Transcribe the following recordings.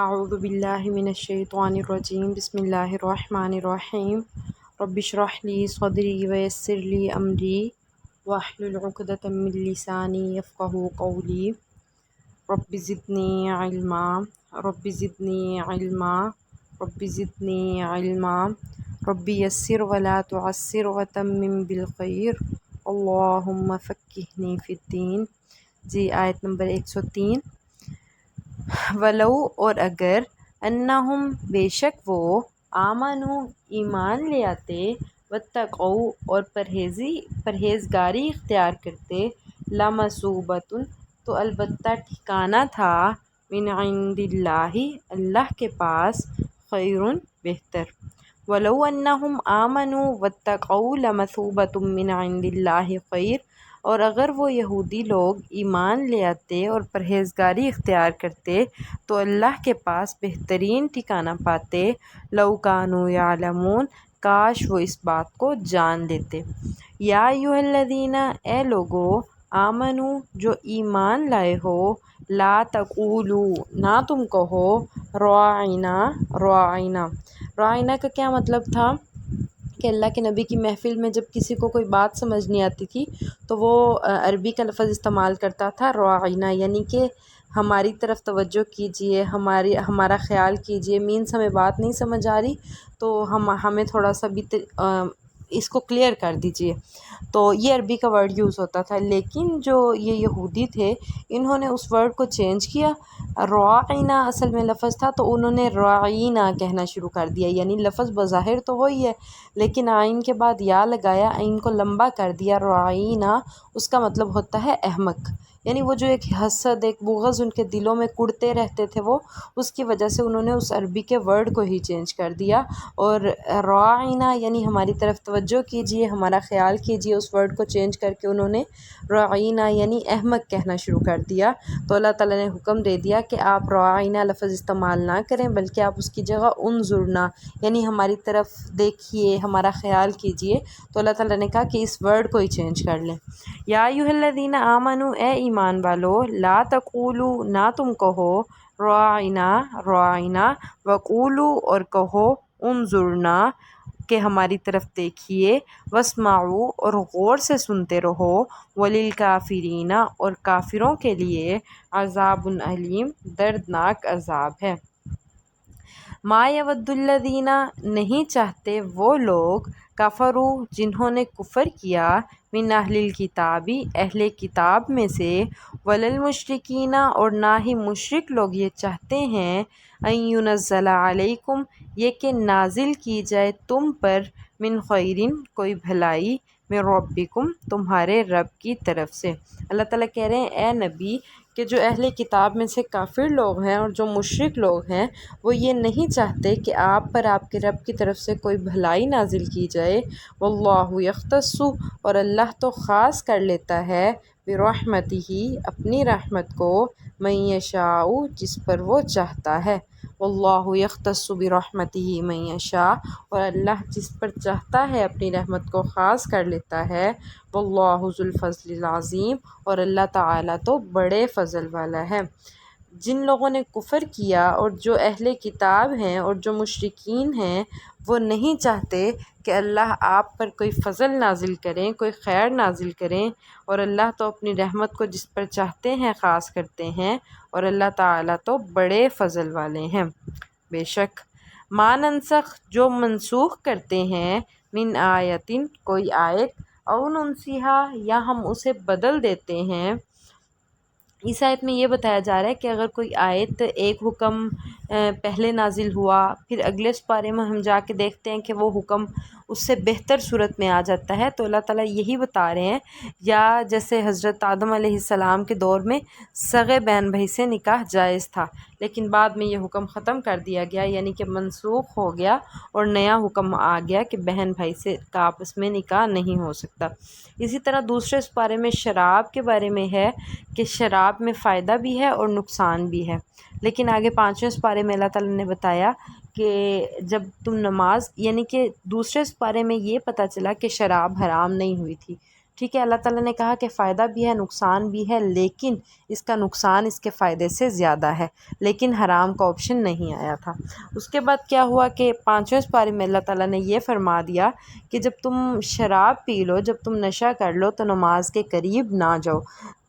اعوذ باللہ من الشیطان الرجیم بسم اللہ الرحمن الرحیم رب اشرح لی صدری ویسر لی امری واحلل عقدۃ من لسانی یفقہوا قولی رب زدنی علما رب زدنی علما رب زدنی علما رب یسر ولا تعسر وتمم بالخیر اللہم فقہنی فی الدین۔ جی آیت نمبر 103۔ ولو اور اگر انہم بے شک وہ آمنو ایمان لے آتے واتقوا اور پرہیزگاری اختیار کرتے لمثوبۃ تو البتہ ٹھکانہ تھا من عند اللہ اللہ کے پاس خیر بہتر۔ ولو انہم آمنوا واتقوا لمثوبۃ من عند اللہ خیر اور اگر وہ یہودی لوگ ایمان لے آتے اور پرہیزگاری اختیار کرتے تو اللہ کے پاس بہترین ٹھکانہ پاتے۔ لو کانوا یعلمون کاش وہ اس بات کو جان لیتے۔ یا ایھا الذین اے لوگو آمنو جو ایمان لائے ہو لا تقولوا نہ تم کہو راعنا راعنا۔ راعنا کا کیا مطلب تھا کہ اللہ کے نبی کی محفل میں جب کسی کو کوئی بات سمجھ نہیں آتی تھی تو وہ عربی کا لفظ استعمال کرتا تھا راعنا، یعنی کہ ہماری طرف توجہ کیجئے، ہمارا خیال کیجئے، مینس ہمیں بات نہیں سمجھ آ رہی تو ہمیں تھوڑا سا بھی اس کو کلیئر کر دیجئے۔ تو یہ عربی کا ورڈ یوز ہوتا تھا، لیکن جو یہ یہودی تھے انہوں نے اس ورڈ کو چینج کیا۔ راعنا اصل میں لفظ تھا تو انہوں نے راعینا کہنا شروع کر دیا، یعنی لفظ بظاہر تو وہی ہے لیکن عین کے بعد یا لگایا، عین کو لمبا کر دیا۔ راعینا اس کا مطلب ہوتا ہے احمق، یعنی وہ جو ایک حسد ایک بغض ان کے دلوں میں کڑتے رہتے تھے وہ اس کی وجہ سے انہوں نے اس عربی کے ورڈ کو ہی چینج کر دیا، اور راعینا یعنی ہماری طرف توجہ کیجئے، ہمارا خیال کیجئے، اس ورڈ کو چینج کر کے انہوں نے راعینا یعنی احمق کہنا شروع کر دیا۔ تو اللہ تعالیٰ نے حکم دے دیا کہ آپ راعینا لفظ استعمال نہ کریں بلکہ آپ اس کی جگہ انظرنا یعنی ہماری طرف دیکھیے، ہمارا خیال کیجئے۔ تو اللہ تعالیٰ نے کہا کہ اس ورڈ کو ہی چینج کر لیں۔ یا ایھا الذین آمنو اے ایمان والو لا تقولوا نہ تم کہو راعنا راعنا وقولوا اور کہو انظرنا کہ ہماری طرف دیکھیے، واسمعوا اور غور سے سنتے رہو، وللکافرین اور کافروں کے لیے عذاب علیم دردناک عذاب ہے۔ ما یود الذین نہیں چاہتے وہ لوگ کفروا جنہوں نے کفر کیا من اہل الکتاب اہل کتاب میں سے، وللمشرکین اور نہ ہی مشرک لوگ یہ چاہتے ہیں ان ینزل علیکم یہ کہ نازل کی جائے تم پر من خیرن کوئی بھلائی من ربکم تمہارے رب کی طرف سے۔ اللہ تعالیٰ کہہ رہے ہیں اے نبی کہ جو اہل کتاب میں سے کافر لوگ ہیں اور جو مشرک لوگ ہیں وہ یہ نہیں چاہتے کہ آپ پر آپ کے رب کی طرف سے کوئی بھلائی نازل کی جائے۔ واللہ یختص اور اللہ تو خاص کر لیتا ہے برحمتہ اپنی رحمت کو من یشاء جس پر وہ چاہتا ہے۔ واللہ یختص برحمتہ من یشاء اور اللہ جس پر چاہتا ہے اپنی رحمت کو خاص کر لیتا ہے۔ واللہ ذو الفضل العظیم اور اللہ تعالیٰ تو بڑے فضل والا ہے۔ جن لوگوں نے کفر کیا اور جو اہل کتاب ہیں اور جو مشرکین ہیں وہ نہیں چاہتے کہ اللہ آپ پر کوئی فضل نازل کریں، کوئی خیر نازل کریں، اور اللہ تو اپنی رحمت کو جس پر چاہتے ہیں خاص کرتے ہیں، اور اللہ تعالیٰ تو بڑے فضل والے ہیں۔ بے شک ما ننسخ جو منسوخ کرتے ہیں من آیتن کوئی آیت او ننسیہا یا ہم اسے بدل دیتے ہیں۔ اس آیت میں یہ بتایا جا رہا ہے کہ اگر کوئی آیت ایک حکم پہلے نازل ہوا پھر اگلے سپارے میں ہم جا کے دیکھتے ہیں کہ وہ حکم اس سے بہتر صورت میں آ جاتا ہے تو اللہ تعالیٰ یہی بتا رہے ہیں، یا جیسے حضرت آدم علیہ السلام کے دور میں سگے بہن بھائی سے نکاح جائز تھا لیکن بعد میں یہ حکم ختم کر دیا گیا، یعنی کہ منسوخ ہو گیا اور نیا حکم آ گیا کہ بہن بھائی سے کا آپس میں نکاح نہیں ہو سکتا۔ اسی طرح دوسرے سپارے میں شراب کے بارے میں ہے کہ شراب میں فائدہ بھی ہے اور نقصان بھی ہے، لیکن آگے 5ویں سپارے میں اللہ تعالیٰ نے بتایا کہ جب تم نماز، یعنی کہ دوسرے سپارے میں یہ پتہ چلا کہ شراب حرام نہیں ہوئی تھی، ٹھیک ہے، اللہ تعالیٰ نے کہا کہ فائدہ بھی ہے نقصان بھی ہے، لیکن اس کا نقصان اس کے فائدے سے زیادہ ہے، لیکن حرام کا آپشن نہیں آیا تھا۔ اس کے بعد کیا ہوا کہ 5ویں سپارے میں اللہ تعالیٰ نے یہ فرما دیا کہ جب تم شراب پی لو، جب تم نشہ کر لو تو نماز کے قریب نہ جاؤ۔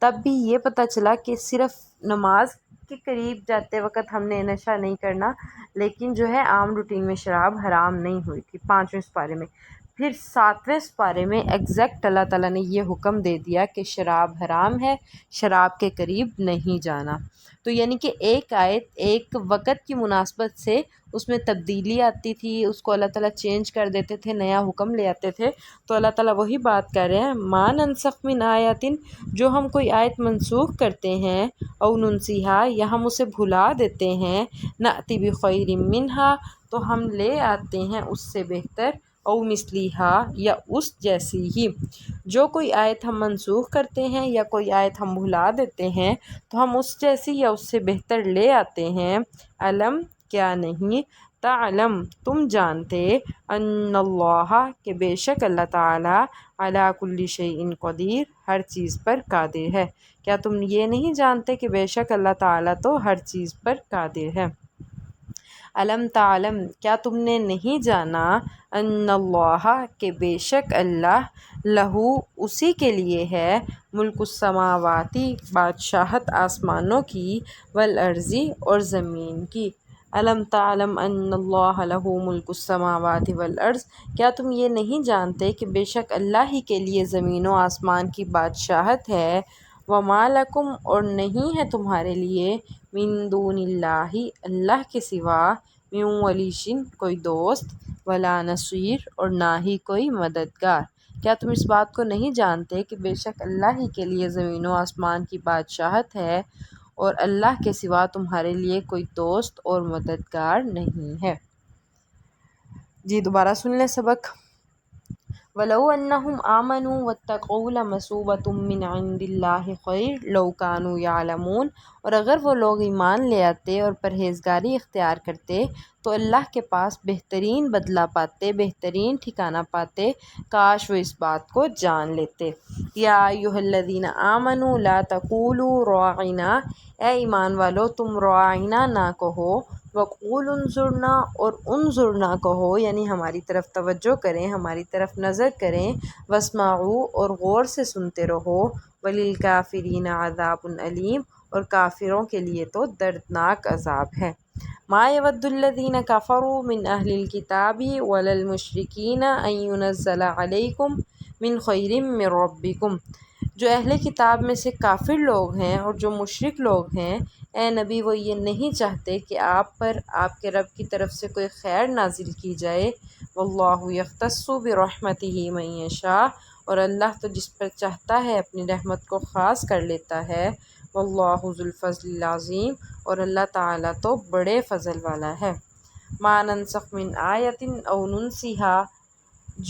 تب بھی یہ پتہ چلا کہ صرف نماز کے قریب جاتے وقت ہم نے نشہ نہیں کرنا، لیکن جو ہے عام روٹین میں شراب حرام نہیں ہوئی تھی 5ویں سپارے میں۔ پھر 7ویں سپارے میں ایگزیکٹ اللہ تعالیٰ نے یہ حکم دے دیا کہ شراب حرام ہے، شراب کے قریب نہیں جانا۔ تو یعنی کہ ایک آیت ایک وقت کی مناسبت سے اس میں تبدیلی آتی تھی، اس کو اللہ تعالیٰ چینج کر دیتے تھے، نیا حکم لے آتے تھے۔ تو اللہ تعالیٰ وہی بات کر رہے ہیں، ما ننسخ من آیات، جو ہم کوئی آیت منسوخ کرتے ہیں، او ننسیہا، یا ہم اسے بھلا دیتے ہیں، نأتی بخیر منہا، تو ہم لے آتے ہیں اس سے بہتر، او مثلیہا، یا اس جیسی ہی۔ جو کوئی آیت ہم منسوخ کرتے ہیں یا کوئی آیت ہم بھلا دیتے ہیں تو ہم اس جیسی یا اس سے بہتر لے آتے ہیں۔ علم، کیا نہیں، تعلم، تم جانتے، ان اللہ، کہ بے شک اللہ تعالیٰ، علی کل شیء قدیر، ہر چیز پر قادر ہے۔ کیا تم یہ نہیں جانتے کہ بے شک اللہ تعالیٰ تو ہر چیز پر قادر ہے؟ علم تعلم، کیا تم نے نہیں جانا، ان اللہ، کہ بے شک اللہ، لہو، اسی کے لیے ہے، ملک السماواتی، بادشاہت آسمانوں کی، والارضی، اور زمین کی۔ علم تعلم ان اللہ لہو ملک السماوات والارض، کیا تم یہ نہیں جانتے کہ بے شک اللہ ہی کے لیے زمین و آسمان کی بادشاہت ہے، وما لکم، اور نہیں ہے تمہارے لیے، من دون اللہ، اللہ کے سوا، من ولی، کوئی دوست، ولا نصیر، اور نہ ہی کوئی مددگار۔ کیا تم اس بات کو نہیں جانتے کہ بے شک اللہ ہی کے لیے زمین و آسمان کی بادشاہت ہے، اور اللہ کے سوا تمہارے لیے کوئی دوست اور مددگار نہیں ہے؟ جی دوبارہ سن لیں سبق۔ وَلَوْ أَنَّهُمْ آمَنُوا وَاتَّقَوْا لَمَثُوبَةٌ مِّنْ عِندِ اللَّهِ خَيْرٌ لَوْ كَانُوا يَعْلَمُونَ، اور اگر وہ لوگ ایمان لے آتے اور پرہیزگاری اختیار کرتے تو اللہ کے پاس بہترین بدلہ پاتے، بہترین ٹھکانہ پاتے، کاش وہ اس بات کو جان لیتے۔ یا ایھا الذین آمنوا لا تقولوا راعنا، اے ایمان والو تم راعنا نہ کہو، وقولوا انظرنا، اور انظرنا کہو، یعنی ہماری طرف توجہ کریں، ہماری طرف نظر کریں، واسمعوا، اور غور سے سنتے رہو، وللکافرین عذاب علیم، اور کافروں کے لیے تو دردناک عذاب ہے۔ ما یود الذین کفروا من اہل الکتاب ولا المشرکین ان ینزل علیکم من خیر من ربکم، جو اہل کتاب میں سے کافر لوگ ہیں اور جو مشرک لوگ ہیں، اے نبی وہ یہ نہیں چاہتے کہ آپ پر آپ کے رب کی طرف سے کوئی خیر نازل کی جائے۔ واللہ یختص برحمتہ من یشاء، اور اللہ تو جس پر چاہتا ہے اپنی رحمت کو خاص کر لیتا ہے۔ واللہ ذو الفضل العظیم، اور اللہ تعالیٰ تو بڑے فضل والا ہے۔ ما ننسخ من آیت او ننسیہا،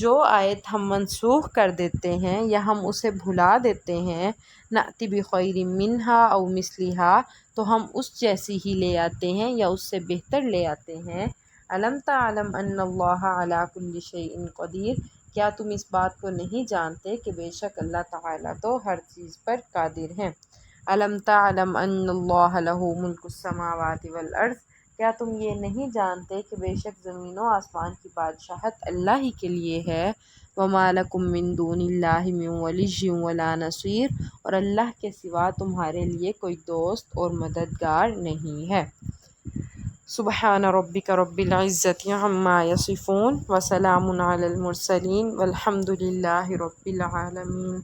جو آیت ہم منسوخ کر دیتے ہیں یا ہم اسے بھلا دیتے ہیں، نأتی بخیر منہا او مثلیہا، تو ہم اس جیسی ہی لے آتے ہیں یا اس سے بہتر لے آتے ہیں۔ علم تعلم ان اللہ علی کل شیء قدیر، کیا تم اس بات کو نہیں جانتے کہ بے شک اللہ تعالیٰ تو ہر چیز پر قادر ہیں۔ علم تعلم ان اللہ لہ ملک السماوات والارض، کیا تم یہ نہیں جانتے کہ بے شک زمین و آسمان کی بادشاہت اللہ ہی کے لیے ہے، وما لکم من دون اللہ من ولی ولا نصیر، اور اللہ کے سوا تمہارے لیے کوئی دوست اور مددگار نہیں ہے۔ سبحان ربک رب العزت عما یصفون، وسلام علی المرسلین، والحمد للہ رب العالمین۔